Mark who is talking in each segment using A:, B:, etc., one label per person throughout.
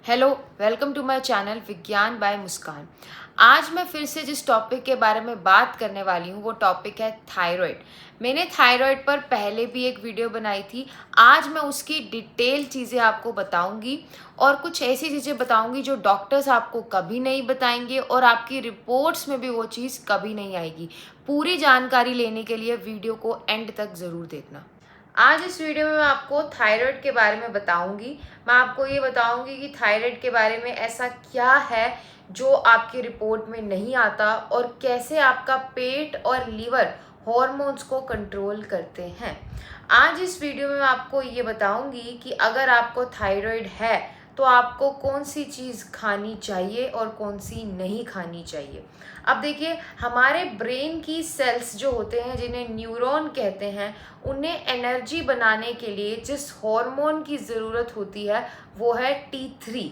A: Hello, welcome to my channel विज्ञान by Muskan. आज मैं फिर से जिस टॉपिक के बारे में बात करने वाली हूँ वो टॉपिक है थायराइड। मैंने थायराइड पर पहले भी एक वीडियो बनाई थी। आज मैं उसकी डिटेल चीज़ें आपको बताऊंगी और कुछ ऐसी चीज़ें बताऊंगी जो डॉक्टर्स आपको कभी नहीं बताएंगे और आपकी रिपोर्ट्स में भी वो चीज़ कभी नहीं आएगी। पूरी जानकारी लेने के लिए वीडियो को एंड तक ज़रूर देखना। आज इस वीडियो में मैं आपको थायराइड के बारे में बताऊंगी। मैं आपको ये बताऊंगी कि थायराइड के बारे में ऐसा क्या है जो आपकी रिपोर्ट में नहीं आता और कैसे आपका पेट और लीवर हॉर्मोन्स को कंट्रोल करते हैं। आज इस वीडियो में मैं आपको ये बताऊंगी कि अगर आपको थायराइड है तो आपको कौन सी चीज़ खानी चाहिए और कौन सी नहीं खानी चाहिए। अब देखिए, हमारे ब्रेन की सेल्स जो होते हैं जिन्हें न्यूरॉन कहते हैं, उन्हें एनर्जी बनाने के लिए जिस हार्मोन की ज़रूरत होती है वो है T3।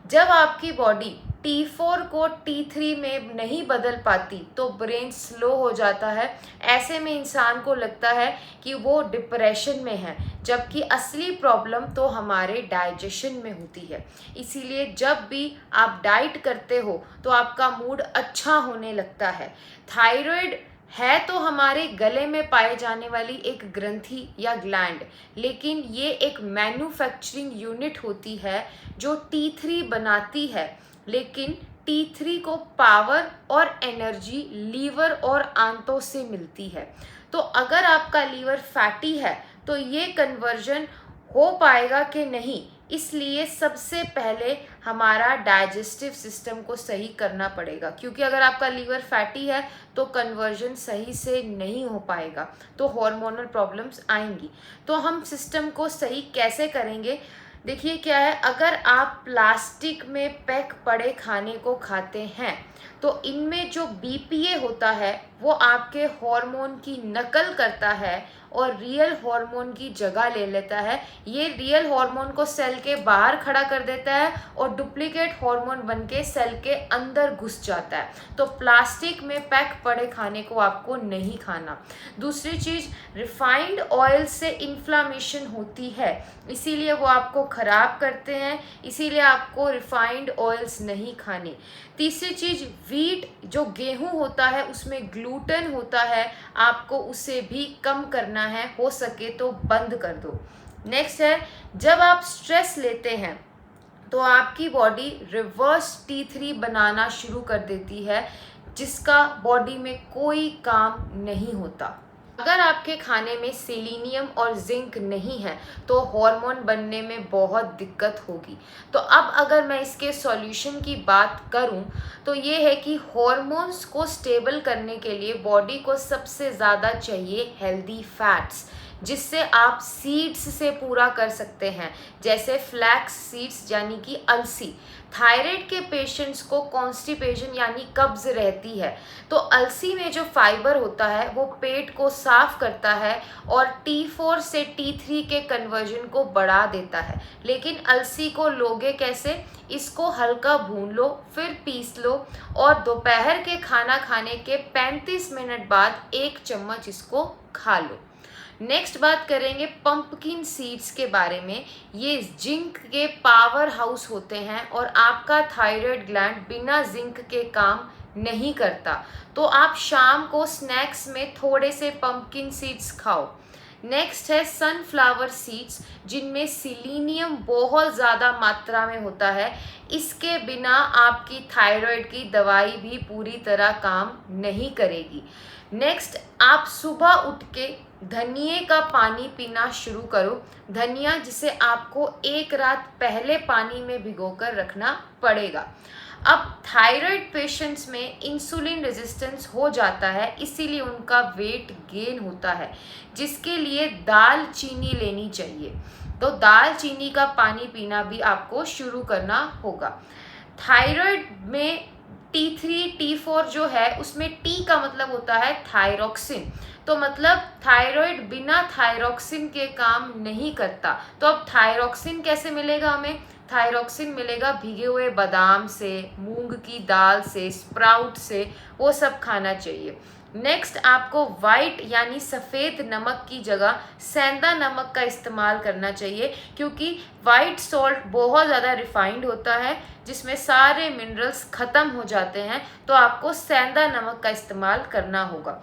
A: जब आपकी बॉडी T4 को T3 में नहीं बदल पाती तो ब्रेन स्लो हो जाता है। ऐसे में इंसान को लगता है कि वो डिप्रेशन में है, जबकि असली प्रॉब्लम तो हमारे डाइजेशन में होती है। इसीलिए जब भी आप डाइट करते हो तो आपका मूड अच्छा होने लगता है। थायराइड है तो हमारे गले में पाए जाने वाली एक ग्रंथि या ग्लैंड, लेकिन ये एक मैन्युफैक्चरिंग यूनिट होती है जो T3 बनाती है। लेकिन T3 को पावर और एनर्जी लीवर और आंतों से मिलती है। तो अगर आपका लीवर फैटी है तो ये कन्वर्जन हो पाएगा कि नहीं, इसलिए सबसे पहले हमारा डाइजेस्टिव सिस्टम को सही करना पड़ेगा, क्योंकि अगर आपका लीवर फैटी है तो कन्वर्जन सही से नहीं हो पाएगा, तो हार्मोनल प्रॉब्लम्स आएंगी। तो हम सिस्टम को सही कैसे करेंगे? देखिए क्या है, अगर आप प्लास्टिक में पैक पड़े खाने को खाते हैं तो इनमें जो BPA होता है वो आपके हार्मोन की नकल करता है और रियल हार्मोन की जगह ले लेता है। ये रियल हार्मोन को सेल के बाहर खड़ा कर देता है और डुप्लीकेट हार्मोन बन के सेल के अंदर घुस जाता है। तो प्लास्टिक में पैक पड़े खाने को आपको नहीं खाना। दूसरी चीज़, रिफाइंड ऑयल से इन्फ्लामेशन होती है, इसीलिए वो आपको ख़राब करते हैं, इसीलिए आपको रिफाइंड ऑयल्स नहीं खाने। तीसरी चीज़, वीट जो गेहूं होता है उसमें ग्लूटेन होता है, आपको उसे भी कम करना है, हो सके तो बंद कर दो। नेक्स्ट है, जब आप स्ट्रेस लेते हैं तो आपकी बॉडी रिवर्स T3 बनाना शुरू कर देती है, जिसका बॉडी में कोई काम नहीं होता। अगर आपके खाने में सेलेनियम और जिंक नहीं है तो हार्मोन बनने में बहुत दिक्कत होगी। तो अब अगर मैं इसके सॉल्यूशन की बात करूं तो ये है कि हार्मोन्स को स्टेबल करने के लिए बॉडी को सबसे ज़्यादा चाहिए हेल्दी फैट्स, जिससे आप सीड्स से पूरा कर सकते हैं, जैसे फ्लैक्स सीड्स यानी कि अलसी। थायराइड के पेशेंट्स को कॉन्स्टिपेशन यानी कब्ज रहती है, तो अलसी में जो फाइबर होता है वो पेट को साफ करता है और T4 से T3 के कन्वर्जन को बढ़ा देता है। लेकिन अलसी को लोगे कैसे? इसको हल्का भून लो, फिर पीस लो और दोपहर के खाना खाने के 35 मिनट बाद 1 चम्मच इसको खा लो। नेक्स्ट बात करेंगे पंपकिन सीड्स के बारे में। ये जिंक के पावर हाउस होते हैं और आपका थायराइड ग्लैंड बिना जिंक के काम नहीं करता, तो आप शाम को स्नैक्स में थोड़े से पंपकिन सीड्स खाओ। नेक्स्ट है सनफ्लावर सीड्स, जिनमें सिलीनियम बहुत ज़्यादा मात्रा में होता है। इसके बिना आपकी थायराइड की दवाई भी पूरी तरह काम नहीं करेगी। नेक्स्ट, आप सुबह उठ के धनिए का पानी पीना शुरू करो। धनिया जिसे आपको 1 रात पहले पानी में भिगोकर रखना पड़ेगा। अब थायराइड पेशेंट्स में इंसुलिन रेजिस्टेंस हो जाता है, इसीलिए उनका वेट गेन होता है, जिसके लिए दाल चीनी लेनी चाहिए। तो दाल चीनी का पानी पीना भी आपको शुरू करना होगा। थायराइड में T3 T4 जो है उसमें T का मतलब होता है थायरोक्सिन, तो मतलब थायराइड बिना थायरोक्सिन के काम नहीं करता। तो अब थायरोक्सिन कैसे मिलेगा हमें? थायरोक्सिन मिलेगा भिगे हुए बादाम से, मूंग की दाल से, स्प्राउट से, वो सब खाना चाहिए। नेक्स्ट आपको वाइट यानी सफ़ेद नमक की जगह सेंधा नमक का इस्तेमाल करना चाहिए, क्योंकि वाइट सॉल्ट बहुत ज़्यादा रिफाइंड होता है जिसमें सारे मिनरल्स ख़त्म हो जाते हैं, तो आपको सेंधा नमक का इस्तेमाल करना होगा।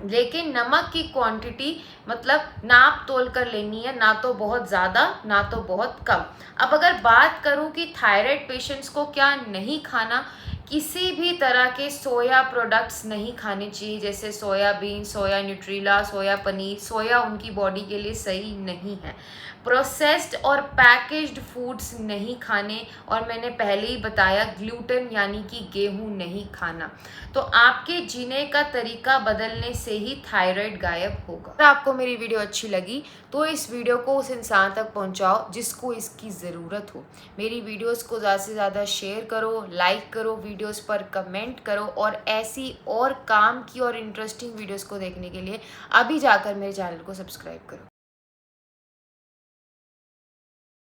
A: लेकिन नमक की क्वांटिटी मतलब नाप तोल कर लेनी है, ना तो बहुत ज़्यादा ना तो बहुत कम। अब अगर बात करूं कि थायराइड पेशेंट्स को क्या नहीं खाना, किसी भी तरह के सोया प्रोडक्ट्स नहीं खाने चाहिए, जैसे सोयाबीन, सोया न्यूट्रीला, सोया पनीर। सोया उनकी बॉडी के लिए सही नहीं है। प्रोसेस्ड और पैकेज्ड फूड्स नहीं खाने, और मैंने पहले ही बताया ग्लूटेन यानी कि गेहूं नहीं खाना। तो आपके जीने का तरीका बदलने से ही थायराइड गायब होगा। अगर आपको मेरी वीडियो अच्छी लगी तो इस वीडियो को उस इंसान तक पहुंचाओ जिसको इसकी ज़रूरत हो। मेरी वीडियोस को ज़्यादा से ज़्यादा शेयर करो, लाइक करो, वीडियोस पर कमेंट करो, और ऐसी और काम की और इंटरेस्टिंग वीडियोस को देखने के लिए अभी जाकर मेरे चैनल को सब्सक्राइब करो।